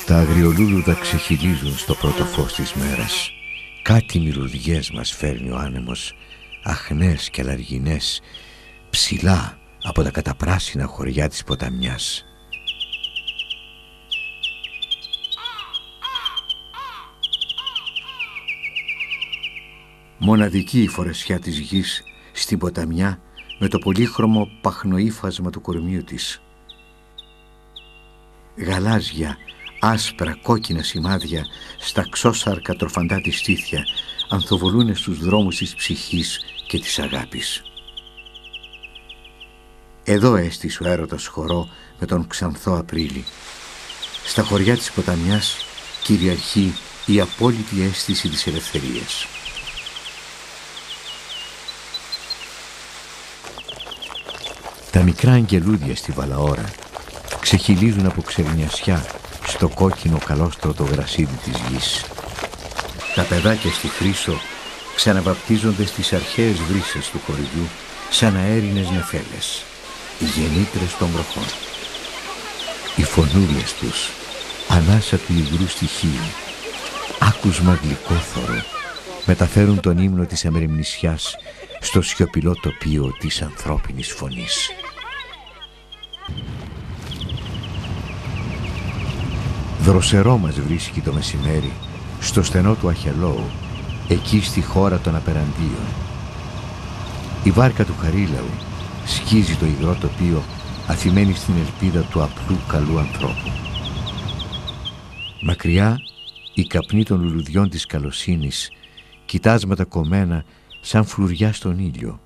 Τα αγριολούλουδα ξεχυλίζουν στο πρώτο φως της μέρας. Κάτι μυρωδιές μας φέρνει ο άνεμος, αχνές και αλαργινές, ψηλά από τα καταπράσινα χωριά της ποταμιάς. Μοναδική η φορεσιά της γης στην ποταμιά με το πολύχρωμο παχνοήφασμα του κορμιού της. Γαλάζια, άσπρα, κόκκινα σημάδια στα ξώσαρκα τροφαντά της στήθια ανθοβολούν στους δρόμους της ψυχής και της αγάπης. Εδώ έστησε ο έρωτας χορό με τον ξανθό Απρίλη. Στα χωριά της ποταμιάς κυριαρχεί η απόλυτη αίσθηση της ελευθερίας. Τα μικρά αγγελούδια στη Βαλαώρα ξεχυλίζουν από ξερνιασιά στο κόκκινο καλόστρωτο γρασίδι της γης. Τα παιδάκια στη Χρύσο ξαναβαπτίζονται στις αρχαίες βρύσες του χωριού σαν αέρινες νεφέλες, οι γεννήτρες των βροχών. Οι φωνούλες τους, ανάσα του υγρού στοιχείου, άκουσμα γλυκόθωρο, μεταφέρουν τον ύμνο της αμεριμνησιάς στο σιωπηλό τοπίο της ανθρώπινης φωνής. Δροσερό μας βρίσκει το μεσημέρι στο στενό του Αχελώου, εκεί στη χώρα των απεραντίων. Η βάρκα του Χαρίλαου σκίζει το υγρό τοπίο, αφημένη στην ελπίδα του απλού καλού ανθρώπου. Μακριά η καπνή των λουλουδιών της καλοσύνης, κοιτάσματα κομμένα σαν φλουριά στον ήλιο.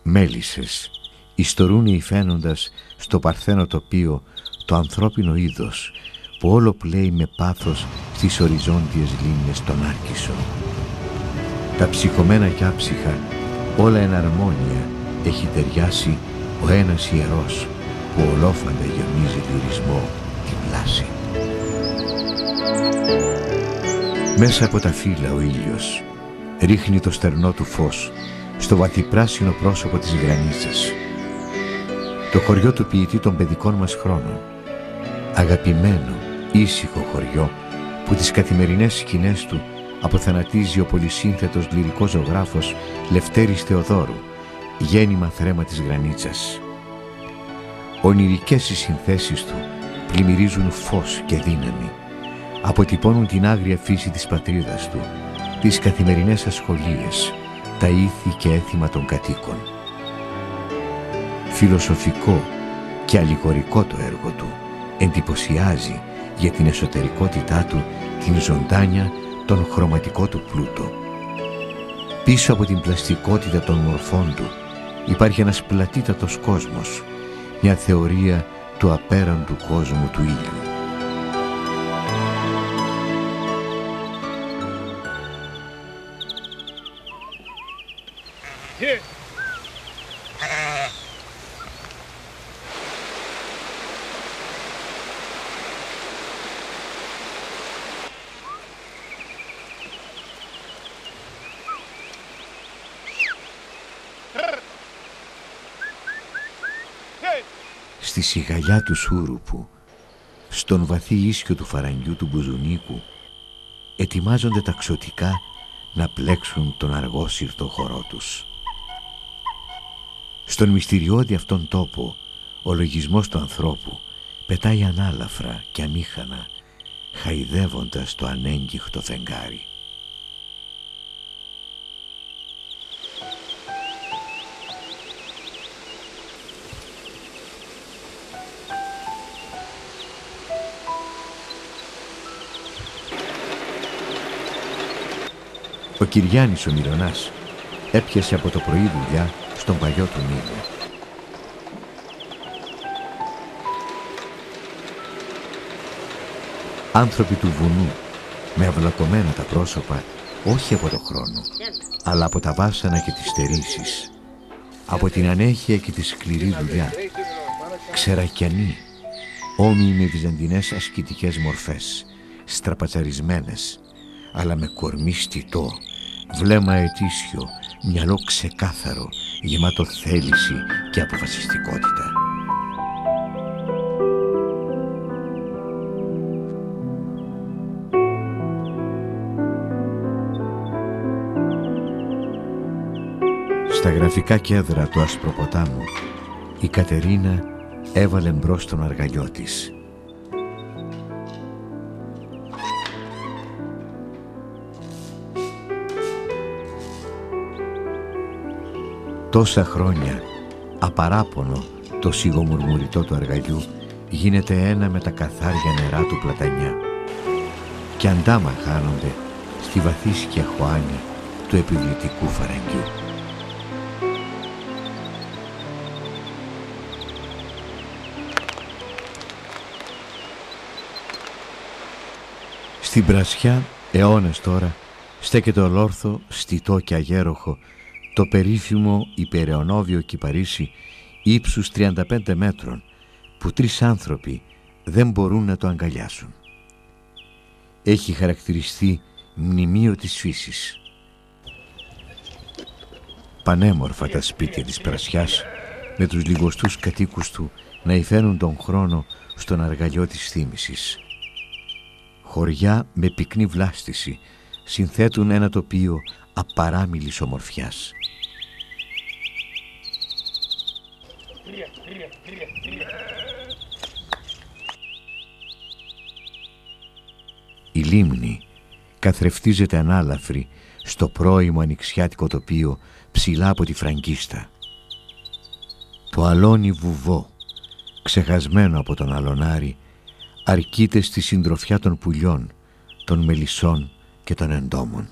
Μέλισσες ιστορούν υφαίνοντας στο παρθένο τοπίο το ανθρώπινο είδος που όλο πλέει με πάθος στις οριζόντιες λίμνες των Άρκισσων. Τα ψυχωμένα κι άψυχα, όλα εν αρμόνια, έχει ταιριάσει ο ένας ιερός που ολόφαντα γεμίζει λυρισμό την πλάση. Μέσα από τα φύλλα ο ήλιος ρίχνει το στερνό του φως στο βαθυπράσινο πρόσωπο της γρανίτσας. Το χωριό του ποιητή των παιδικών μας χρόνων, αγαπημένο, ήσυχο χωριό που τις καθημερινές σκηνές του αποθανατίζει ο πολυσύνθετος λυρικός ζωγράφος Λευτέρης Θεοδόρου, γέννημα θρέμα της γρανίτσας. Ονειρικές οι συνθέσεις του πλημμυρίζουν φως και δύναμη, αποτυπώνουν την άγρια φύση της πατρίδας του, τις καθημερινές ασχολίες, τα ήθη και έθιμα των κατοίκων. Φιλοσοφικό και αλληγορικό το έργο του, εντυπωσιάζει για την εσωτερικότητά του, την ζωντάνια, τον χρωματικό του πλούτο. Πίσω από την πλαστικότητα των μορφών του υπάρχει ένας πλατήτατος κόσμος, μια θεωρία του απέραντου κόσμου του ήλιου. Στη σιγαλιά του Σούρουπου, στον βαθύ ίσιο του φαραγγιού του Μπουζουνίκου, ετοιμάζονται τα ξωτικά να πλέξουν τον αργόσυρτο χορό τους. Στον μυστηριώδη αυτόν τόπο, ο λογισμός του ανθρώπου πετάει ανάλαφρα και αμήχανα, χαϊδεύοντας το ανέγκυχτο φεγγάρι. Ο Κυριάννης ο Μυρωνάς έπιασε από το πρωί δουλειά στον παλιό του Νείλο. Άνθρωποι του βουνού, με αυλακωμένα τα πρόσωπα, όχι από το χρόνο, αλλά από τα βάσανα και τις στερήσεις, από την ανέχεια και τη σκληρή δουλειά, ξερακιανοί, όμοιοι με βυζαντινές ασκητικές μορφές, στραπατσαρισμένες, αλλά με κορμί στιτό, βλέμμα ετήσιο, μυαλό ξεκάθαρο, γεμάτο θέληση και αποφασιστικότητα. Στα γραφικά κέδρα του Ασπροποτάμου η Κατερίνα έβαλε μπρος τον αργαλιό της. Τόσα χρόνια απαράπονο το σιγομουρμουριτό του αργαλιού γίνεται ένα με τα καθάρια νερά του πλατανιά και αντάμα χάνονται στη βαθύσκια χωάνη του επιβλητικού φαραγγιού. Στην Πρασιά, αιώνες τώρα, στέκεται ολόρθο, στιτό και αγέροχο το περίφημο υπεραιωνόβιο κυπαρίσι ύψους 35 μέτρων που 3 άνθρωποι δεν μπορούν να το αγκαλιάσουν. Έχει χαρακτηριστεί μνημείο της φύσης. Πανέμορφα τα σπίτια της Πρασιάς με τους λιγοστούς κατοίκους του να υφαίνουν τον χρόνο στον αργαλιό της θύμησης. Χωριά με πυκνή βλάστηση συνθέτουν ένα τοπίο απαράμιλης ομορφιάς. Η λίμνη καθρεφτίζεται ανάλαφρη στο πρώιμο ανοιξιάτικο τοπίο ψηλά από τη Φραγκίστα. Το αλόνι βουβό, ξεχασμένο από τον αλονάρι, αρκείται στη συντροφιά των πουλιών, των μελισσών και των εντόμων.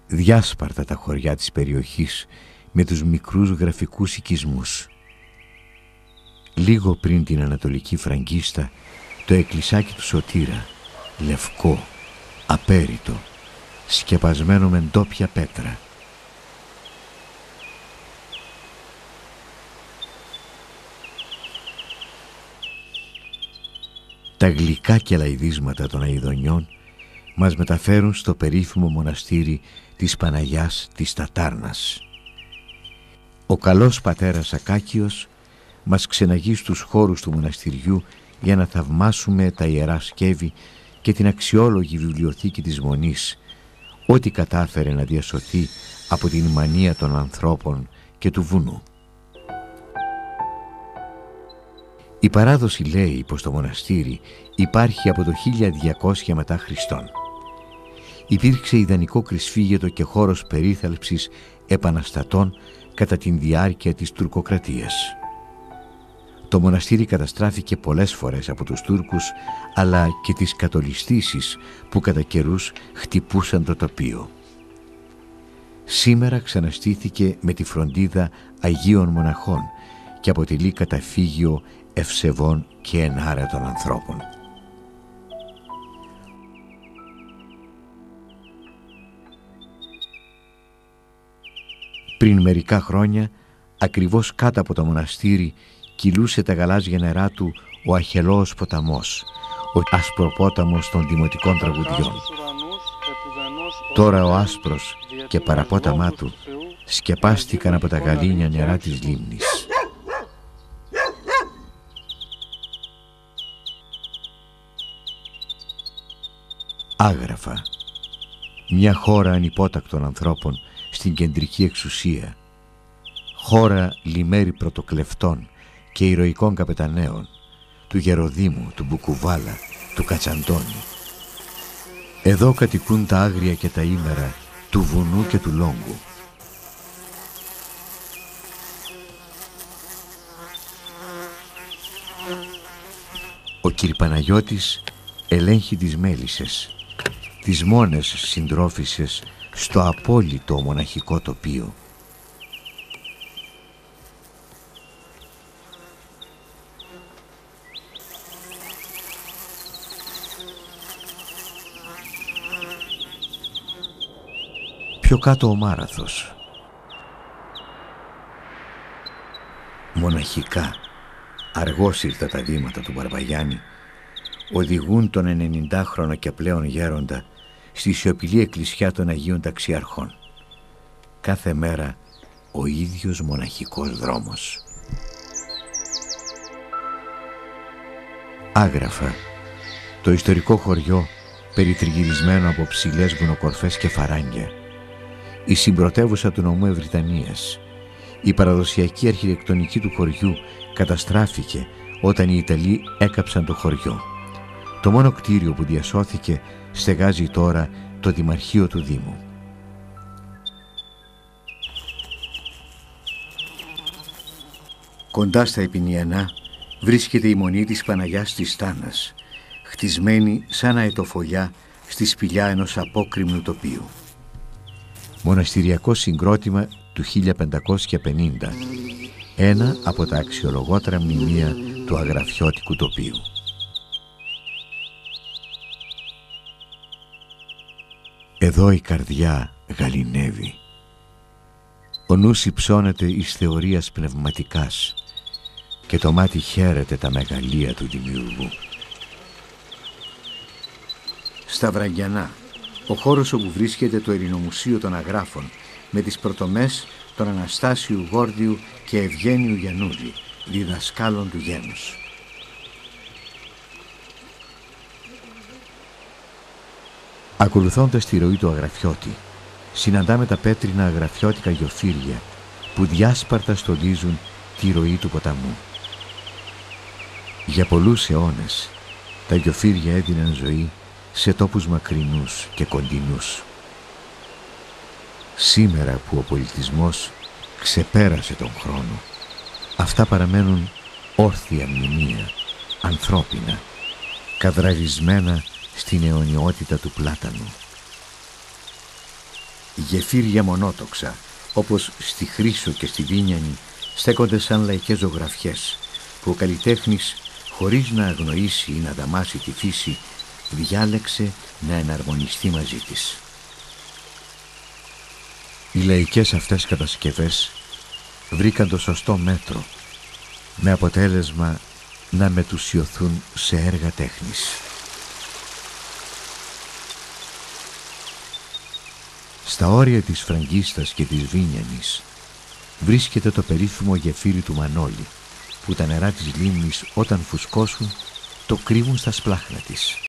Διάσπαρτα τα χωριά της περιοχής με τους μικρούς γραφικούς οικισμούς. Λίγο πριν την Ανατολική Φραγκίστα, το εκκλησάκι του Σωτήρα, λευκό, απέριτο, σκεπασμένο με ντόπια πέτρα. Τα γλυκά κελαϊδίσματα των αηδονιών μας μεταφέρουν στο περίφημο μοναστήρι της Παναγιάς της Τατάρνας. Ο καλός πατέρας Ακάκιος μας ξεναγεί στους χώρους του μοναστηριού για να θαυμάσουμε τα ιερά σκεύη και την αξιόλογη βιβλιοθήκη της Μονής, ό,τι κατάφερε να διασωθεί από την μανία των ανθρώπων και του βουνού. Η παράδοση λέει πως το μοναστήρι υπάρχει από το 1200 μετά Χριστόν. Υπήρξε ιδανικό κρυσφύγετο και χώρος περίθαλψης επαναστατών κατά την διάρκεια της τουρκοκρατίας. Το μοναστήρι καταστράφηκε πολλές φορές από τους Τούρκους, αλλά και τις κατολιστήσεις που κατά καιρούς χτυπούσαν το τοπίο. Σήμερα ξαναστήθηκε με τη φροντίδα Αγίων Μοναχών και αποτελεί καταφύγιο ευσεβών και ενάρετων ανθρώπων. Πριν μερικά χρόνια, ακριβώς κάτω από το μοναστήρι κυλούσε τα γαλάζια νερά του ο αχελώος ποταμός, ο ασπροπόταμος των δημοτικών τραγουδιών. Τώρα ο άσπρος και παραπόταμά του σκεπάστηκαν από τα γαλήνια νερά της λίμνης. Άγραφα, μια χώρα ανυπότακτων ανθρώπων στην κεντρική εξουσία, χώρα λιμέρη πρωτοκλεφτών και ηρωικών καπεταναίων, του Γεροδήμου, του Μπουκουβάλα, του Κατσαντώνη. Εδώ κατοικούν τα άγρια και τα ήμερα του βουνού και του λόγκου. Ο Κυρπαναγιώτης ελέγχει τις μέλισσες, τις μόνες συντρόφισσες στο απόλυτο μοναχικό τοπίο. Πιο κάτω ο Μάραθος. Μοναχικά, αργόσυρτα τα βήματα του Μπαρμπαγιάννη οδηγούν τον 90χρονο και πλέον γέροντα στη σιωπηλή εκκλησιά των Αγίων Ταξιαρχών. Κάθε μέρα ο ίδιος μοναχικός δρόμος. Άγραφα, το ιστορικό χωριό περιτριγυρισμένο από ψηλές βουνοκορφές και φαράγγια. η συμπρωτεύουσα του νομού Ευρυτανίας. Η παραδοσιακή αρχιτεκτονική του χωριού καταστράφηκε όταν οι Ιταλοί έκαψαν το χωριό. Το μόνο κτίριο που διασώθηκε στεγάζει τώρα το Δημαρχείο του Δήμου. Κοντά στα Επινιανά βρίσκεται η μονή της Παναγιάς της Στάνας, χτισμένη σαν αετοφολιά στη σπηλιά ενός απόκρημνου τοπίου. Μοναστηριακό συγκρότημα του 1550, ένα από τα αξιολογότερα μνημεία του αγραφιώτικου τοπίου. Εδώ η καρδιά γαληνεύει. Ο νους υψώνεται εις θεωρίας πνευματικάς και το μάτι χαίρεται τα μεγαλεία του δημιουργού. Στα Βραγιανά, ο χώρος όπου βρίσκεται το Ελληνομουσείο των Αγράφων με τις πρωτομές των Αναστάσιου Γόρδιου και Ευγένιου Γιαννούλη, διδασκάλων του γένους. Ακολουθώντας τη ροή του Αγραφιώτη, συναντάμε τα πέτρινα αγραφιώτικα γιοφύρια που διάσπαρτα στολίζουν τη ροή του ποταμού. Για πολλούς αιώνες, τα γιοφύρια έδιναν ζωή σε τόπους μακρινούς και κοντινούς. Σήμερα που ο πολιτισμός ξεπέρασε τον χρόνο, αυτά παραμένουν όρθια μνημεία, ανθρώπινα, καδραρισμένα στην αιωνιότητα του πλάτανου. Γεφύρια μονότοξα, όπως στη Χρύσο και στη Βίνιανη, στέκονται σαν λαϊκές ζωγραφιές, που ο καλλιτέχνης, χωρίς να αγνοήσει ή να δαμάσει τη φύση, διάλεξε να εναρμονιστεί μαζί της. Οι λαϊκές αυτές κατασκευές βρήκαν το σωστό μέτρο, με αποτέλεσμα να μετουσιωθούν σε έργα τέχνης. Στα όρια της Φραγκίστας και της Βίνιανης βρίσκεται το περίφημο γεφύρι του Μανώλη, που τα νερά της λίμνης όταν φουσκώσουν το κρύβουν στα σπλάχνα της.